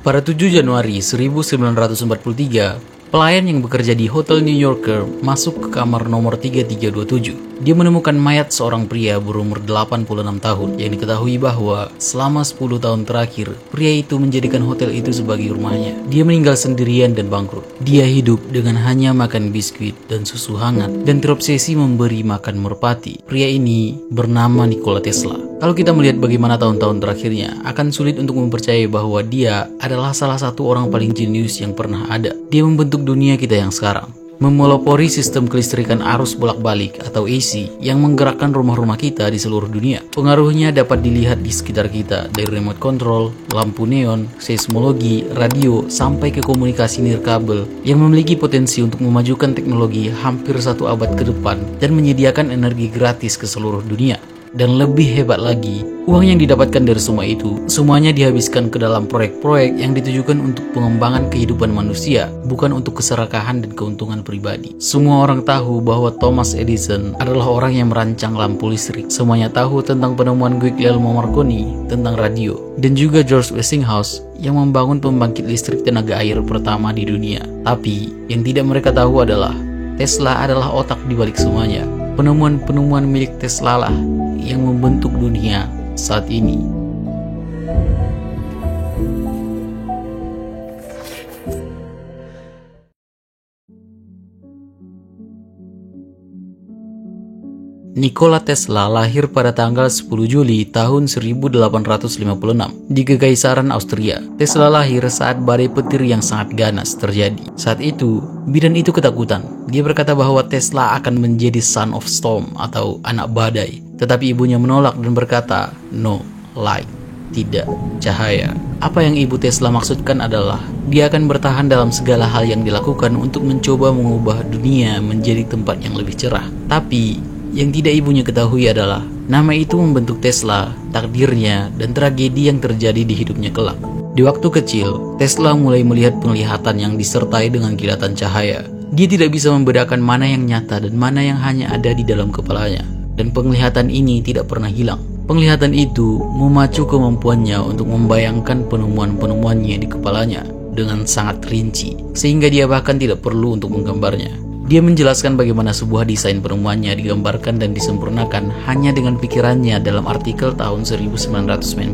Pada 7 Januari 1943, pelayan yang bekerja di Hotel New Yorker masuk ke kamar nomor 3327. Dia menemukan mayat seorang pria berumur 86 tahun yang diketahui bahwa selama 10 tahun terakhir, pria itu menjadikan hotel itu sebagai rumahnya. Dia meninggal sendirian dan bangkrut. Dia hidup dengan hanya makan biskuit dan susu hangat dan terobsesi memberi makan merpati. Pria ini bernama Nikola Tesla. Kalau kita melihat bagaimana tahun-tahun terakhirnya, akan sulit untuk mempercayai bahwa dia adalah salah satu orang paling jenius yang pernah ada. Dia membentuk dunia kita yang sekarang. Memelopori sistem kelistrikan arus bolak-balik atau AC yang menggerakkan rumah-rumah kita di seluruh dunia. Pengaruhnya dapat dilihat di sekitar kita, dari remote control, lampu neon, seismologi, radio, sampai ke komunikasi nirkabel yang memiliki potensi untuk memajukan teknologi hampir 1 abad ke depan dan menyediakan energi gratis ke seluruh dunia. Dan lebih hebat lagi, uang yang didapatkan dari semua itu, semuanya dihabiskan ke dalam proyek-proyek yang ditujukan untuk pengembangan kehidupan manusia, bukan untuk keserakahan dan keuntungan pribadi. Semua orang tahu bahwa Thomas Edison adalah orang yang merancang lampu listrik. Semuanya tahu tentang penemuan Guglielmo Marconi tentang radio, dan juga George Westinghouse yang membangun pembangkit listrik tenaga air pertama di dunia. Tapi, yang tidak mereka tahu adalah Tesla adalah otak di balik semuanya. Penemuan-penemuan milik Tesla lah yang membentuk dunia saat ini. Nikola Tesla lahir pada tanggal 10 Juli tahun 1856 di Kekaisaran Austria. Tesla lahir saat badai petir yang sangat ganas terjadi. Saat itu, bidan itu ketakutan. Dia berkata bahwa Tesla akan menjadi son of storm atau anak badai. Tetapi ibunya menolak dan berkata, "No, light." Tidak, cahaya. Apa yang ibu Tesla maksudkan adalah dia akan bertahan dalam segala hal yang dilakukan untuk mencoba mengubah dunia menjadi tempat yang lebih cerah. Tapi yang tidak ibunya ketahui adalah nama itu membentuk Tesla, takdirnya, dan tragedi yang terjadi di hidupnya kelak. Di waktu kecil, Tesla mulai melihat penglihatan yang disertai dengan kilatan cahaya. Dia tidak bisa membedakan mana yang nyata dan mana yang hanya ada di dalam kepalanya. Dan penglihatan ini tidak pernah hilang. Penglihatan itu memacu kemampuannya untuk membayangkan penemuan-penemuannya di kepalanya dengan sangat rinci, sehingga dia bahkan tidak perlu untuk menggambarnya. Dia menjelaskan bagaimana sebuah desain penemuannya digambarkan dan disempurnakan hanya dengan pikirannya dalam artikel tahun 1919.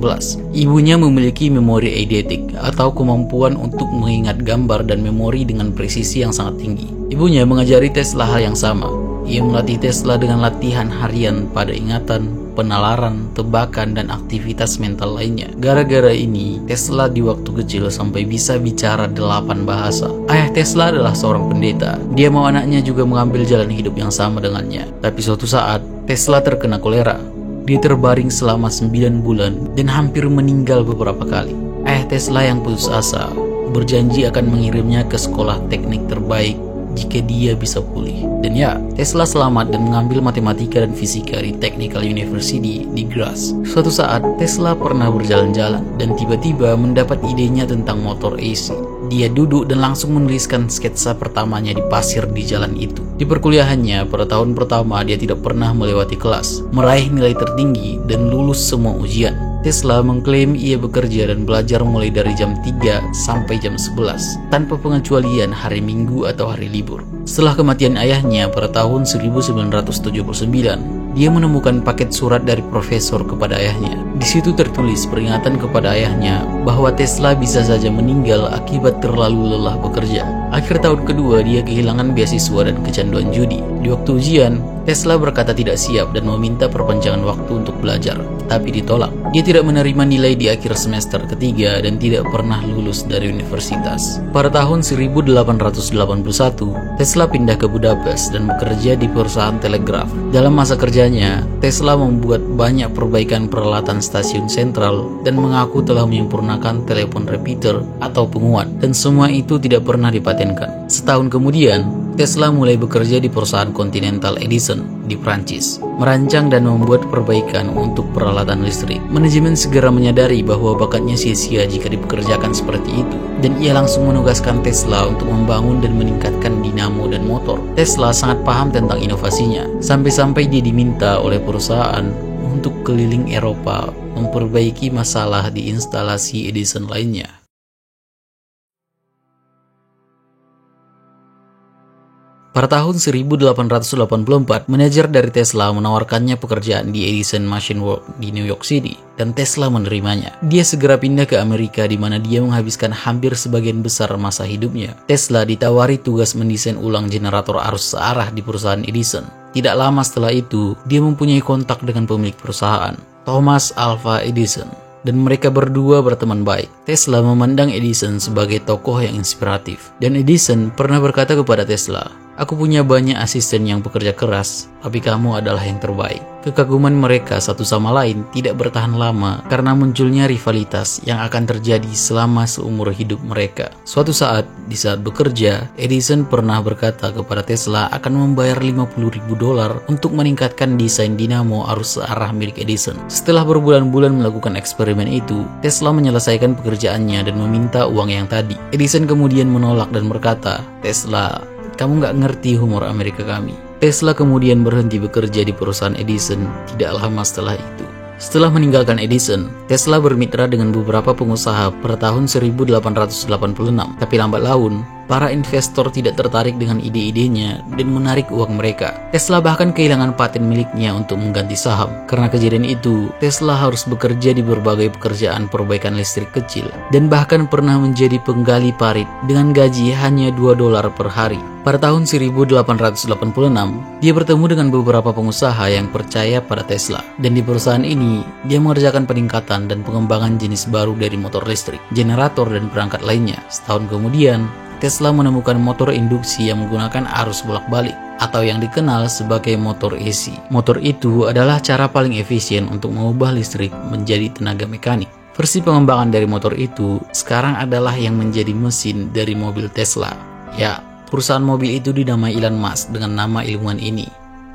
Ibunya memiliki memori eidetik atau kemampuan untuk mengingat gambar dan memori dengan presisi yang sangat tinggi. Ibunya mengajari Tesla hal yang sama. Ia melatih Tesla dengan latihan harian pada ingatan, penalaran, tebakan, dan aktivitas mental lainnya. Gara-gara ini, Tesla di waktu kecil sampai bisa bicara 8 bahasa. Ayah Tesla adalah seorang pendeta. Dia mau anaknya juga mengambil jalan hidup yang sama dengannya. Tapi suatu saat, Tesla terkena kolera. Dia terbaring selama 9 bulan dan hampir meninggal beberapa kali. Ayah Tesla yang putus asa berjanji akan mengirimnya ke sekolah teknik terbaik jika dia bisa pulih. Dan ya, Tesla selamat dan mengambil matematika dan fisika di Technical University di Graz. Suatu saat, Tesla pernah berjalan-jalan dan tiba-tiba mendapat idenya tentang motor AC. Dia duduk dan langsung menuliskan sketsa pertamanya di pasir di jalan itu. Di perkuliahannya, pada tahun pertama dia tidak pernah melewati kelas, meraih nilai tertinggi, dan lulus semua ujian. Tesla mengklaim ia bekerja dan belajar mulai dari jam 3 sampai jam 11 tanpa pengecualian hari Minggu atau hari libur. Setelah kematian ayahnya pada tahun 1979, dia menemukan paket surat dari profesor kepada ayahnya. Di situ tertulis peringatan kepada ayahnya bahwa Tesla bisa saja meninggal akibat terlalu lelah bekerja. Akhir tahun kedua, dia kehilangan beasiswa dan kecanduan judi. Di waktu ujian, Tesla berkata tidak siap dan meminta perpanjangan waktu untuk belajar, tapi ditolak. Dia tidak menerima nilai di akhir semester ketiga dan tidak pernah lulus dari universitas. Pada tahun 1881, Tesla pindah ke Budapest dan bekerja di perusahaan telegraf. Dalam masa kerjanya, Tesla membuat banyak perbaikan peralatan stasiun sentral dan mengaku telah menyempurnakan telepon repeater atau penguat, dan semua itu tidak pernah dipatenkan. Setahun kemudian, Tesla mulai bekerja di perusahaan Continental Edison di Prancis, merancang dan membuat perbaikan untuk peralatan listrik. Manajemen segera menyadari bahwa bakatnya sia-sia jika dipekerjakan seperti itu, dan ia langsung menugaskan Tesla untuk membangun dan meningkatkan dinamo dan motor. Tesla sangat paham tentang inovasinya, sampai-sampai dia diminta oleh perusahaan untuk keliling Eropa memperbaiki masalah di instalasi Edison lainnya. Pada tahun 1884, manajer dari Tesla menawarkannya pekerjaan di Edison Machine Works di New York City, dan Tesla menerimanya. Dia segera pindah ke Amerika di mana dia menghabiskan hampir sebagian besar masa hidupnya. Tesla ditawari tugas mendesain ulang generator arus searah di perusahaan Edison. Tidak lama setelah itu, dia mempunyai kontak dengan pemilik perusahaan, Thomas Alva Edison, dan mereka berdua berteman baik. Tesla memandang Edison sebagai tokoh yang inspiratif, dan Edison pernah berkata kepada Tesla, "Aku punya banyak asisten yang bekerja keras, tapi kamu adalah yang terbaik." Kekaguman mereka satu sama lain tidak bertahan lama karena munculnya rivalitas yang akan terjadi selama seumur hidup mereka. Suatu saat, di saat bekerja, Edison pernah berkata kepada Tesla akan membayar $50.000 untuk meningkatkan desain dinamo arus searah milik Edison. Setelah berbulan-bulan melakukan eksperimen itu, Tesla menyelesaikan pekerjaannya dan meminta uang yang tadi. Edison kemudian menolak dan berkata, "Tesla, kamu nggak ngerti humor Amerika kami." Tesla kemudian berhenti bekerja di perusahaan Edison tidak lama setelah itu. Setelah meninggalkan Edison, Tesla bermitra dengan beberapa pengusaha pada tahun 1886. Tapi lambat laun, para investor tidak tertarik dengan ide-idenya dan menarik uang mereka. Tesla bahkan kehilangan paten miliknya untuk mengganti saham. Karena kejadian itu, Tesla harus bekerja di berbagai pekerjaan perbaikan listrik kecil dan bahkan pernah menjadi penggali parit dengan gaji hanya $2 per hari. Pada tahun 1886, dia bertemu dengan beberapa pengusaha yang percaya pada Tesla, dan di perusahaan ini, dia mengerjakan peningkatan dan pengembangan jenis baru dari motor listrik, generator, dan perangkat lainnya. Setahun kemudian, Tesla menemukan motor induksi yang menggunakan arus bolak-balik, atau yang dikenal sebagai motor AC. Motor itu adalah cara paling efisien untuk mengubah listrik menjadi tenaga mekanik. Versi pengembangan dari motor itu sekarang adalah yang menjadi mesin dari mobil Tesla. Ya, perusahaan mobil itu dinamai Elon Musk dengan nama ilmuwan ini,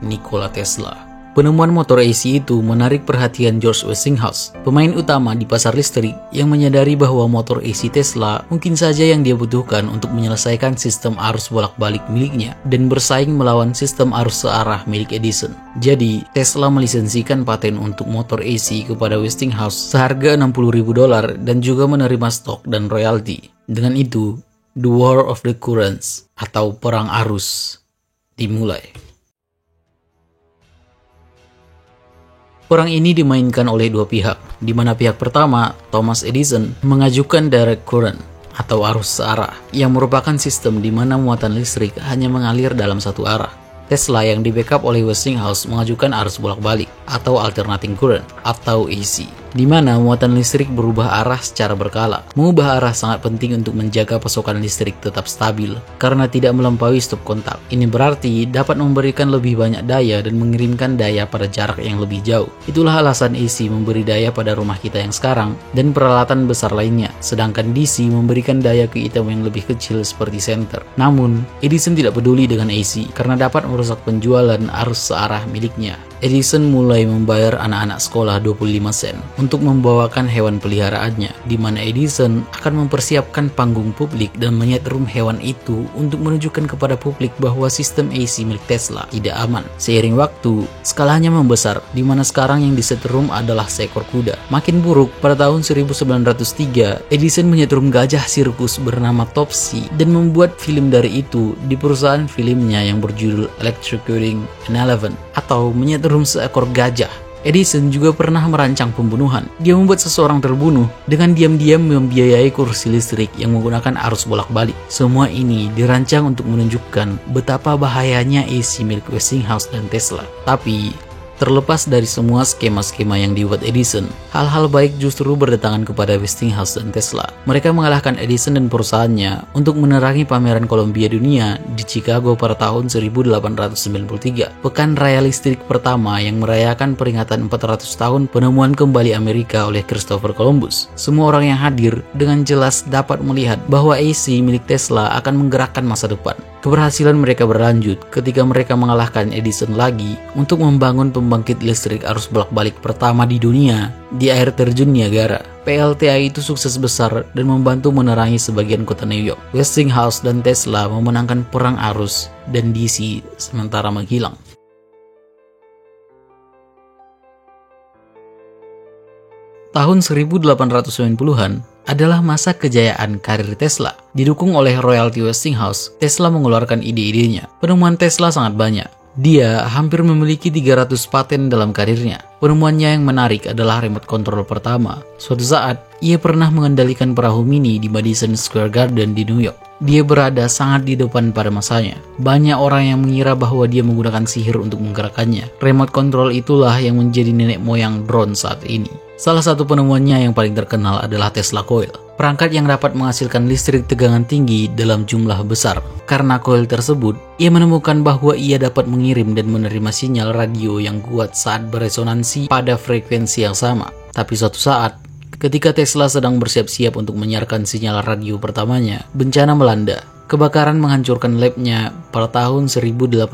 Nikola Tesla. Penemuan motor AC itu menarik perhatian George Westinghouse, pemain utama di pasar listrik yang menyadari bahwa motor AC Tesla mungkin saja yang dia butuhkan untuk menyelesaikan sistem arus bolak-balik miliknya dan bersaing melawan sistem arus searah milik Edison. Jadi, Tesla melisensikan paten untuk motor AC kepada Westinghouse seharga $60.000 dan juga menerima stok dan royalti. Dengan itu, The War of the Currents atau Perang Arus dimulai. Perang ini dimainkan oleh dua pihak, di mana pihak pertama, Thomas Edison, mengajukan direct current atau arus searah, yang merupakan sistem di mana muatan listrik hanya mengalir dalam satu arah. Tesla yang di-backup oleh Westinghouse mengajukan arus bolak-balik atau alternating current atau AC, di mana muatan listrik berubah arah secara berkala. Mengubah arah sangat penting untuk menjaga pasokan listrik tetap stabil karena tidak melampaui stop kontak. Ini berarti dapat memberikan lebih banyak daya dan mengirimkan daya pada jarak yang lebih jauh. Itulah alasan AC memberi daya pada rumah kita yang sekarang dan peralatan besar lainnya, sedangkan DC memberikan daya ke item yang lebih kecil seperti senter. Namun, Edison tidak peduli dengan AC karena dapat merusak penjualan arus searah miliknya. Edison mulai membayar anak-anak sekolah 25 sen untuk membawakan hewan peliharaannya, di mana Edison akan mempersiapkan panggung publik dan menyetrum hewan itu untuk menunjukkan kepada publik bahwa sistem AC milik Tesla tidak aman. Seiring waktu, skalanya membesar, di mana sekarang yang disetrum adalah seekor kuda. Makin buruk, pada tahun 1903, Edison menyetrum gajah sirkus bernama Topsy dan membuat film dari itu di perusahaan filmnya yang berjudul Electrocuting an Elephant atau menyetrum seekor gajah. Edison juga pernah merancang pembunuhan. Dia membuat seseorang terbunuh dengan diam-diam membiayai kursi listrik yang menggunakan arus bolak-balik. Semua ini dirancang untuk menunjukkan betapa bahayanya AC milik Westinghouse dan Tesla. Tapi, terlepas dari semua skema-skema yang dibuat Edison, hal-hal baik justru berdatangan kepada Westinghouse dan Tesla. Mereka mengalahkan Edison dan perusahaannya untuk menerangi pameran Columbia Dunia di Chicago pada tahun 1893, pekan raya listrik pertama yang merayakan peringatan 400 tahun penemuan kembali Amerika oleh Christopher Columbus. Semua orang yang hadir dengan jelas dapat melihat bahwa AC milik Tesla akan menggerakkan masa depan. Keberhasilan mereka berlanjut ketika mereka mengalahkan Edison lagi untuk membangun pembangkit listrik arus bolak-balik pertama di dunia di air terjun Niagara. PLTA itu sukses besar dan membantu menerangi sebagian kota New York. Westinghouse dan Tesla memenangkan perang arus dan DC sementara menghilang. Tahun 1890-an adalah masa kejayaan karir Tesla. Didukung oleh royalty Westinghouse, Tesla mengeluarkan ide-idenya. Penemuan Tesla sangat banyak. Dia hampir memiliki 300 paten dalam karirnya. Penemuannya yang menarik adalah remote control pertama. Suatu saat, ia pernah mengendalikan perahu mini di Madison Square Garden di New York. Dia berada sangat di depan pada masanya. Banyak orang yang mengira bahwa dia menggunakan sihir untuk menggerakkannya. Remote control itulah yang menjadi nenek moyang drone saat ini. Salah satu penemuannya yang paling terkenal adalah Tesla Coil, perangkat yang dapat menghasilkan listrik tegangan tinggi dalam jumlah besar. Karena coil tersebut, ia menemukan bahwa ia dapat mengirim dan menerima sinyal radio yang kuat saat beresonansi pada frekuensi yang sama. Tapi suatu saat, ketika Tesla sedang bersiap-siap untuk menyiarkan sinyal radio pertamanya, bencana melanda. Kebakaran menghancurkan labnya pada tahun 1895.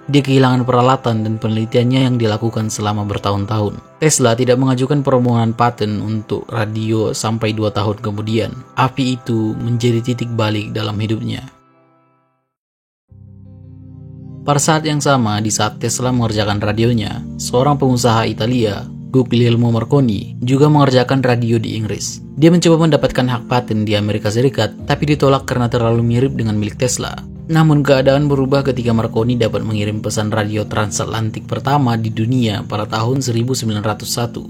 Dia kehilangan peralatan dan penelitiannya yang dilakukan selama bertahun-tahun. Tesla tidak mengajukan permohonan paten untuk radio sampai 2 tahun kemudian. Api itu menjadi titik balik dalam hidupnya. Pada saat yang sama, di saat Tesla mengerjakan radionya, seorang pengusaha Italia, Guglielmo Marconi, juga mengerjakan radio di Inggris. Dia mencoba mendapatkan hak paten di Amerika Serikat, tapi ditolak karena terlalu mirip dengan milik Tesla. Namun keadaan berubah ketika Marconi dapat mengirim pesan radio transatlantik pertama di dunia pada tahun 1901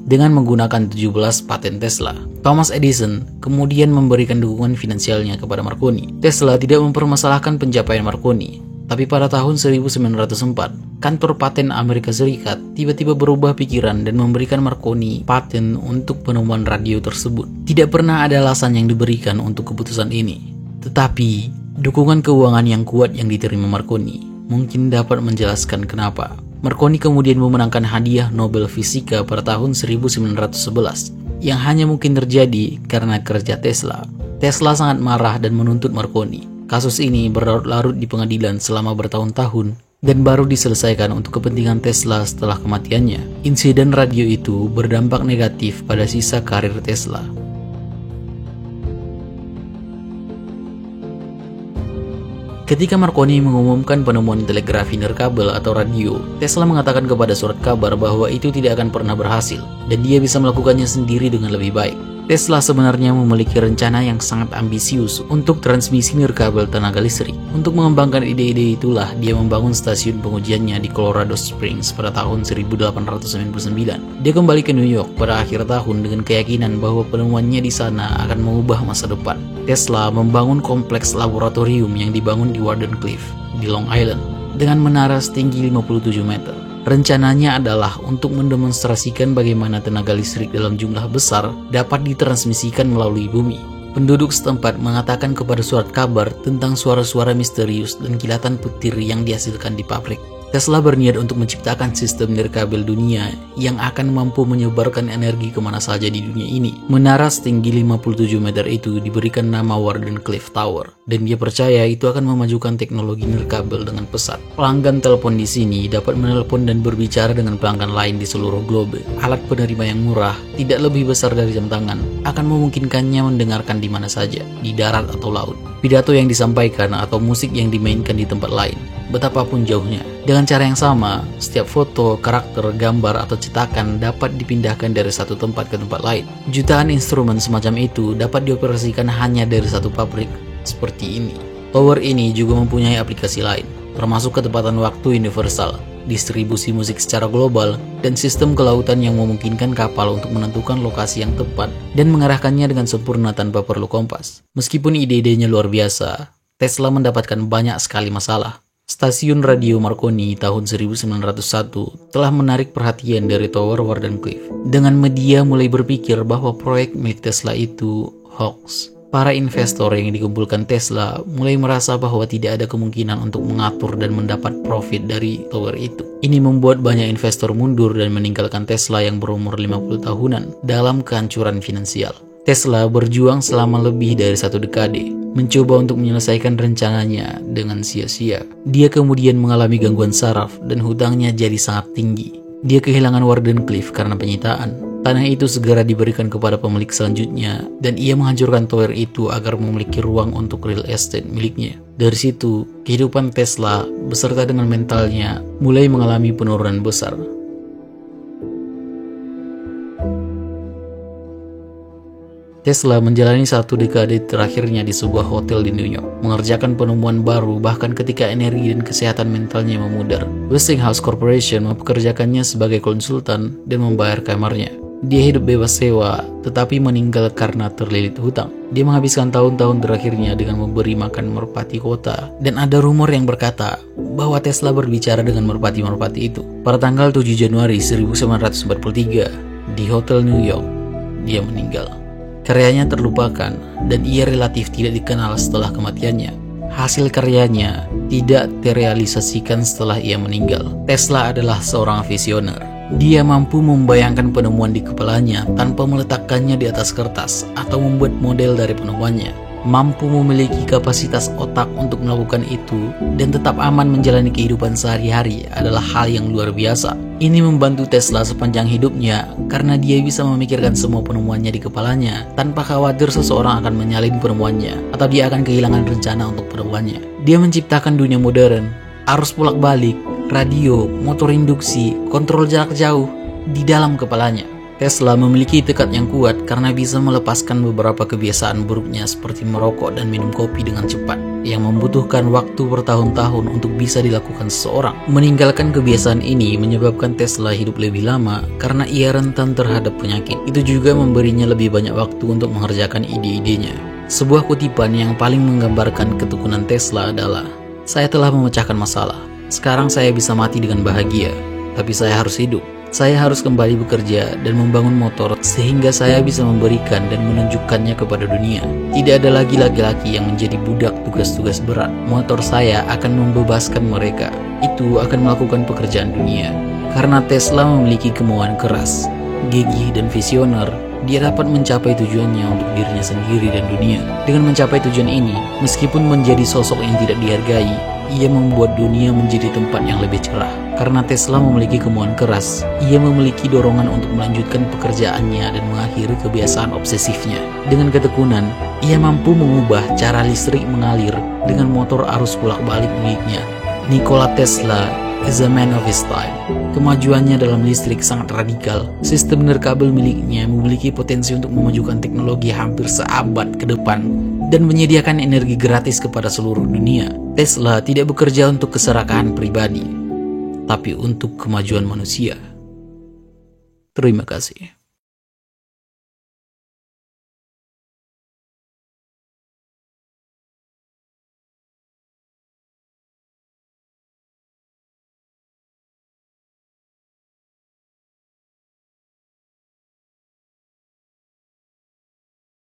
dengan menggunakan 17 paten Tesla. Thomas Edison kemudian memberikan dukungan finansialnya kepada Marconi. Tesla tidak mempermasalahkan pencapaian Marconi. Tapi pada tahun 1904, kantor paten Amerika Serikat tiba-tiba berubah pikiran dan memberikan Marconi paten untuk penemuan radio tersebut. Tidak pernah ada alasan yang diberikan untuk keputusan ini. Tetapi, dukungan keuangan yang kuat yang diterima Marconi mungkin dapat menjelaskan kenapa. Marconi kemudian memenangkan hadiah Nobel Fisika pada tahun 1911, yang hanya mungkin terjadi karena kerja Tesla. Tesla sangat marah dan menuntut Marconi. Kasus ini berlarut-larut di pengadilan selama bertahun-tahun dan baru diselesaikan untuk kepentingan Tesla setelah kematiannya. Insiden radio itu berdampak negatif pada sisa karir Tesla. Ketika Marconi mengumumkan penemuan telegrafi nirkabel atau radio, Tesla mengatakan kepada surat kabar bahwa itu tidak akan pernah berhasil dan dia bisa melakukannya sendiri dengan lebih baik. Tesla sebenarnya memiliki rencana yang sangat ambisius untuk transmisi nirkabel tenaga listrik. Untuk mengembangkan ide-ide itulah dia membangun stasiun pengujiannya di Colorado Springs pada tahun 1899. Dia kembali ke New York pada akhir tahun dengan keyakinan bahwa penemuannya di sana akan mengubah masa depan. Tesla membangun kompleks laboratorium yang dibangun di Wardenclyffe di Long Island dengan menara setinggi 57 meter. Rencananya adalah untuk mendemonstrasikan bagaimana tenaga listrik dalam jumlah besar dapat ditransmisikan melalui bumi. Penduduk setempat mengatakan kepada surat kabar tentang suara-suara misterius dan kilatan petir yang dihasilkan di pabrik. Tesla berniat untuk menciptakan sistem nirkabel dunia yang akan mampu menyebarkan energi kemana saja di dunia ini. Menara setinggi 57 meter itu diberikan nama Wardenclyffe Tower, dan dia percaya itu akan memajukan teknologi nirkabel dengan pesat. Pelanggan telepon di sini dapat menelpon dan berbicara dengan pelanggan lain di seluruh globe. Alat penerima yang murah, tidak lebih besar dari jam tangan, akan memungkinkannya mendengarkan di mana saja, di darat atau laut. Pidato yang disampaikan atau musik yang dimainkan di tempat lain, betapapun jauhnya. Dengan cara yang sama, setiap foto, karakter, gambar, atau cetakan dapat dipindahkan dari satu tempat ke tempat lain. Jutaan instrumen semacam itu dapat dioperasikan hanya dari satu pabrik, seperti ini. Tower ini juga mempunyai aplikasi lain, termasuk ketepatan waktu universal, distribusi musik secara global, dan sistem kelautan yang memungkinkan kapal untuk menentukan lokasi yang tepat dan mengarahkannya dengan sempurna tanpa perlu kompas. Meskipun ide-idenya luar biasa, Tesla mendapatkan banyak sekali masalah. Stasiun radio Marconi tahun 1901 telah menarik perhatian dari Tower Wardenclyffe. Dengan media mulai berpikir bahwa proyek milik Tesla itu hoax. Para investor yang dikumpulkan Tesla mulai merasa bahwa tidak ada kemungkinan untuk mengatur dan mendapat profit dari tower itu. Ini membuat banyak investor mundur dan meninggalkan Tesla yang berumur 50 tahunan dalam kehancuran finansial. Tesla berjuang selama lebih dari 1 dekade, mencoba untuk menyelesaikan rencananya dengan sia-sia. Dia kemudian mengalami gangguan saraf dan hutangnya jadi sangat tinggi. Dia kehilangan Wardenclyffe karena penyitaan. Tanah itu segera diberikan kepada pemilik selanjutnya, dan ia menghancurkan tower itu agar memiliki ruang untuk real estate miliknya. Dari situ, kehidupan Tesla beserta dengan mentalnya mulai mengalami penurunan besar. Tesla menjalani satu dekade terakhirnya di sebuah hotel di New York, mengerjakan penemuan baru bahkan ketika energi dan kesehatan mentalnya memudar. Westinghouse Corporation mempekerjakannya sebagai konsultan dan membayar kamarnya. Dia hidup bebas sewa, tetapi meninggal karena terlilit hutang. Dia menghabiskan tahun-tahun terakhirnya dengan memberi makan merpati kota. Dan ada rumor yang berkata bahwa Tesla berbicara dengan merpati-merpati itu. Pada tanggal 7 Januari 1943, di Hotel New York, dia meninggal. Karyanya terlupakan dan ia relatif tidak dikenal setelah kematiannya. Hasil karyanya tidak terrealisasikan setelah ia meninggal. Tesla adalah seorang visioner. Dia mampu membayangkan penemuan di kepalanya tanpa meletakkannya di atas kertas atau membuat model dari penemuannya. Mampu memiliki kapasitas otak untuk melakukan itu dan tetap aman menjalani kehidupan sehari-hari adalah hal yang luar biasa. Ini membantu Tesla sepanjang hidupnya karena dia bisa memikirkan semua penemuannya di kepalanya tanpa khawatir seseorang akan menyalin penemuannya atau dia akan kehilangan rencana untuk penemuannya. Dia menciptakan dunia modern, arus bolak-balik, radio, motor induksi, kontrol jarak jauh di dalam kepalanya. Tesla memiliki tekad yang kuat karena bisa melepaskan beberapa kebiasaan buruknya seperti merokok dan minum kopi dengan cepat yang membutuhkan waktu bertahun-tahun untuk bisa dilakukan seseorang. Meninggalkan kebiasaan ini menyebabkan Tesla hidup lebih lama karena ia rentan terhadap penyakit. Itu juga memberinya lebih banyak waktu untuk mengerjakan ide-idenya. Sebuah kutipan yang paling menggambarkan ketekunan Tesla adalah, "Saya telah memecahkan masalah. Sekarang saya bisa mati dengan bahagia, tapi saya harus hidup. Saya harus kembali bekerja dan membangun motor sehingga saya bisa memberikan dan menunjukkannya kepada dunia. Tidak ada lagi laki-laki yang menjadi budak tugas-tugas berat. Motor saya akan membebaskan mereka. Itu akan melakukan pekerjaan dunia." Karena Tesla memiliki kemauan keras, gigih, dan visioner, dia dapat mencapai tujuannya untuk dirinya sendiri dan dunia. Dengan mencapai tujuan ini, meskipun menjadi sosok yang tidak dihargai, ia membuat dunia menjadi tempat yang lebih cerah. Karena Tesla memiliki kemauan keras, ia memiliki dorongan untuk melanjutkan pekerjaannya dan mengakhiri kebiasaan obsesifnya. Dengan ketekunan, ia mampu mengubah cara listrik mengalir dengan motor arus bolak-balik miliknya. Nikola Tesla is a man of his time. Kemajuannya dalam listrik sangat radikal. Sistem nirkabel miliknya memiliki potensi untuk memajukan teknologi hampir seabad ke depan dan menyediakan energi gratis kepada seluruh dunia. Tesla tidak bekerja untuk keserakahan pribadi, tapi untuk kemajuan manusia. Terima kasih.